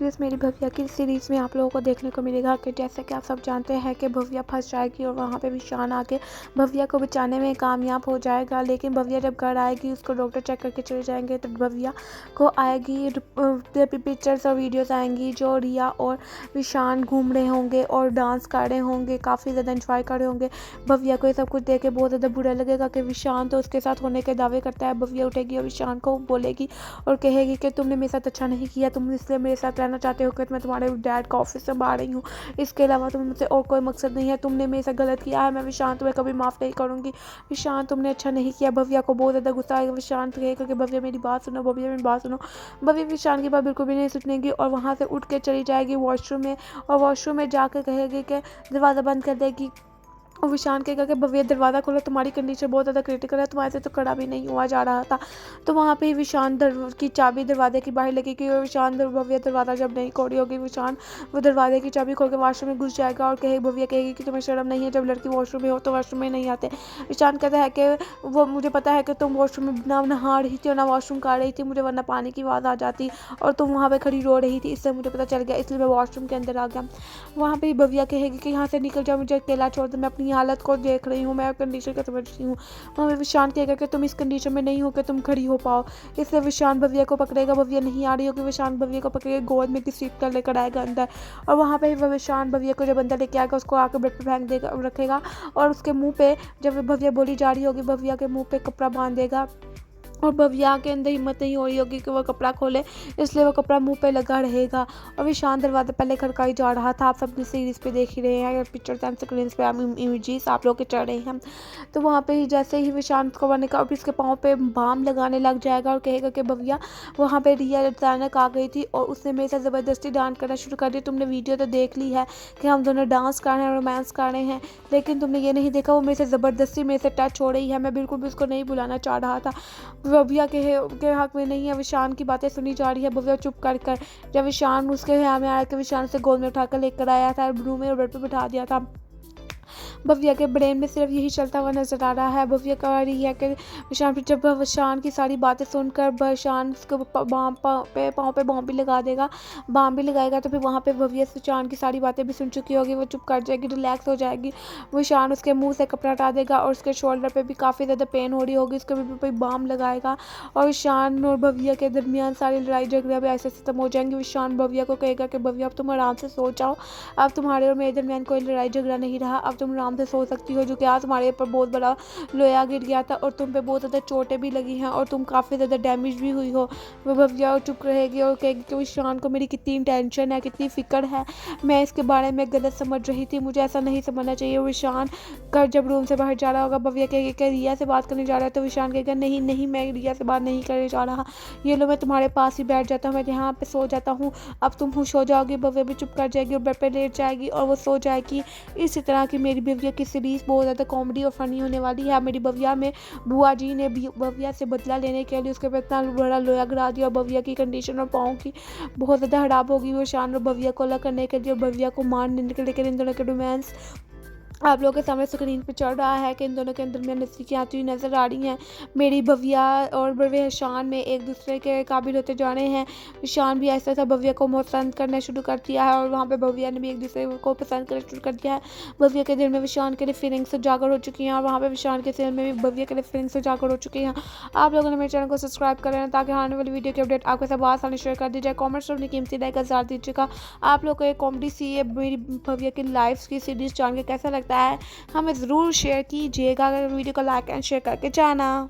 Series मेरी भव्या की series में आप लोगों को देखने को मिलेगा कि जैसे कि आप सब जानते हैं कि भव्या फंस जाएगी और वहाँ पे विशान आके भव्या को बचाने में कामयाब हो जाएगा। लेकिन भव्या जब घर आएगी उसको डॉक्टर चेक करके चले जाएंगे तो भव्या को आएगी पिक्चर्स और वीडियोस आएंगी जो रिया और विशान घूम रहे होंगे और डांस कर रहे होंगे, काफ़ी ज़्यादा इंजॉय कर रहे होंगे। भव्या को ये सब कुछ देख के बहुत ज़्यादा बुरा लगेगा कि विशान तो उसके साथ होने के दावे करता है। भव्या उठेगी और विशान को बोलेगी और कहेगी कि तुमने मेरे साथ अच्छा नहीं किया, तुम इसलिए मेरे साथ रहना चाहते हो कि मैं तुम्हारे डैड का ऑफिस संभाल रही हूँ, इसके अलावा तुम्हें मुझसे और कोई मकसद नहीं है, तुमने मेरे साथ गलत किया है, मैं विशान तुम्हें कभी माफ़ नहीं करूँगी, विशान तुमने अच्छा नहीं किया। भव्या को बहुत ज़्यादा गुस्सा आएगा। विशान कहेगा कि भव्या मेरी बात सुनो, भव्या मेरी बात सुनो। भव्या विशान की बात बिल्कुल भी नहीं सुनेगी और वहाँ से उठ के चली जाएगी वॉशरूम में और वॉशरूम में जाकर कहेगी कि दरवाज़ा बंद कर देगी। और विशान कहेगा कि भव्या दरवाज़ा खोलो, तुम्हारी कंडीशन बहुत ज़्यादा क्रिटिकल है, तुम्हारे से तो खड़ा भी नहीं हुआ जा रहा था। तो वहाँ पे विशान की चाबी दरवाजे की बाहर लगेगी और भव्या दरवाज़ा जब नहीं खोली होगी, विशान वो दरवाजे की चाबी खोल के वॉशरूम में घुस जाएगा और भव्या कहेगी कि तुम्हें शर्म नहीं है, जब लड़की वॉशरूम में हो तो वॉशरूम में नहीं आते। विशान कहता है कि वो मुझे पता है कि तुम वॉशरूम में ना नहा रही थी और ना वॉशरूम कर रही थी, मुझे वरना पानी की आवाज़ आ जाती और तुम वहाँ पर खड़ी रो रही थी, इससे मुझे पता चल गया, इसलिए मैं वॉशरूम के अंदर आ गया। वहाँ पर भव्या कहेगी कि यहाँ से निकल जाओ, मुझे अकेला छोड़ दो, मैं अपनी हालत को देख रही हूँ, मैं कंडीशन को समझ रही हूँ। वहाँ विशान कहेगा कि तुम इस कंडीशन में नहीं हो कि तुम खड़ी हो पाओ, इसलिए विशान भव्या को पकड़ेगा। भव्या नहीं आ रही होगी, विशान भव्या को पकड़ेगा, गोद में घसीट कर लेकर आएगा अंदर और वहाँ पे विशान भव्या को जब अंदर लेके आएगा उसको आकर बेड पर फेंक देगा, रखेगा और उसके मुंह पे जब भव्या बोली जा रही होगी भव्या के मुंह पे कपड़ा बांध देगा और भव्या के अंदर हिम्मत नहीं हो रही होगी कि वह कपड़ा खोले, इसलिए वह कपड़ा मुंह पे लगा रहेगा और विशान दरवाजे पहले खड़काई जा रहा था। आप सब सीरीज़ पे देख ही रहे हैं, पिक्चर्स एंड स्क्रीन पे इमेजेस आप लोग के चढ़ रहे हैं। तो वहाँ पे जैसे ही विशान को बनने का और इसके पाँव पे बाम लगाने लग जाएगा और कहेगा कि भव्या वहाँ पे रिया अचानक आ गई थी और उसने मेरे साथ ज़बरदस्ती डांस करना शुरू कर दिया। तुमने वीडियो तो देख ली है कि हम दोनों डांस कर रहे हैं, रोमांस कर रहे हैं, लेकिन तुमने ये नहीं देखा वो मेरे से ज़बरदस्ती मेरे से टच हो रही है। मैं बिल्कुल भी उसको नहीं बुलाना चाह रहा था। भव्या के हक में नहीं है, विशान की बातें सुनी जा रही है। भव्या चुप कर कर जब विशान उसके यहाँ में आया कि विशान से गोद में उठाकर लेकर आया था, रूम में बेड पर बिठा दिया था। भव्या के ब्रेन में सिर्फ यही चलता हुआ नजर आ रहा है। भव्या कह रही है कि विशान फिर जब विशान की सारी बातें सुनकर विशान उसके पाँव पे बॉम्ब भी लगा देगा, बॉम्ब भी लगाएगा, तो फिर वहाँ पे भव्या विशान की सारी बातें भी सुन चुकी होगी, वो चुप कर जाएगी, रिलैक्स हो जाएगी। विशान उसके मुंह से कपड़ा हटा देगा और उसके शोल्डर पे भी काफ़ी ज़्यादा पेन हो रही होगी, उसके भी बॉम्ब लगाएगा और विशान और भव्या के दरमियान सारी लड़ाई झगड़े भी ऐसे खत्म हो जाएंगे। विशान भव्या को कहेगा कि भव्या अब तुम आराम से सो जाओ, अब तुम्हारे और मेरे दरमियान कोई लड़ाई झगड़ा नहीं रहा, अब तुम आराम से सो सकती हो, जो कि आज तुम्हारे ऊपर बहुत बड़ा लोया गिर गया था और तुम पे बहुत ज़्यादा चोटें भी लगी हैं और तुम काफ़ी ज़्यादा डैमेज भी हुई हो। वो भव्या चुप रहेगी और कहेगी कि विशान को मेरी कितनी टेंशन है, कितनी फिक्र है, मैं इसके बारे में गलत समझ रही थी, मुझे ऐसा नहीं समझना चाहिए। विशान कर जब रूम से बाहर जा रहा होगा, भव्या कहेगी कि रिया से बात करने जा रहा है, तो विशान कहेगा नहीं नहीं, मैं रिया से बात नहीं करने जा रहा, ये लो मैं तुम्हारे पास ही बैठ जाता हूँ, मैं यहाँ पे सो जाता हूँ, अब तुम खुश हो जाओगी। भव्या भी चुप कर जाएगी और बेड पर लेट जाएगी और वो सो जाएगी। इसी तरह की मेरी भव्या की सीरीज़ बहुत ज़्यादा कॉमेडी और फनी होने वाली है। मेरी भव्या में बुआ जी ने भी भव्या से बदला लेने के लिए उसके ऊपर इतना बड़ा लोया गिरा दिया, भव्या की कंडीशन और पाँव की बहुत ज़्यादा खराब होगी। वो शान और भव्या को अलग करने के लिए भव्या को मारने के लिए इन दोनों के रोमांस आप लोगों के सामने स्क्रीन पे चल रहा है कि इन दोनों के अंदर में नज़दीकी आती हुई नज़र आ रही हैं। मेरी भव्या और विशान में एक दूसरे के काबिल होते जा रहे हैं। विशान भी ऐसा था भव्या को पसंद करना शुरू कर दिया है और वहाँ पे भव्या ने भी एक दूसरे को पसंद करना शुरू कर दिया है। भव्या के दिल में विशान के लिए फीलिंग्स उजागर हो चुकी हैं और वहाँ पर विशान के दिल में भी भव्या के लिए फीलिंग्स उजागर हो चुकी हैं। आप लोगों ने मेरे चैनल को सब्सक्राइब कर लेना ताकि आने वाली वीडियो की अपडेट आपके साथ बहुत आसानी शेयर कर दी जाए। कॉमेंट्स अपनी कीमती लाइक आज़ार दीजिएगा। आप लोग को एक कॉमेडी सी है मेरी भव्या की लाइफ की सीरीज़ जान के कैसा लगता है हमें ज़रूर शेयर कीजिएगा। अगर वीडियो को लाइक एंड शेयर करके जाना।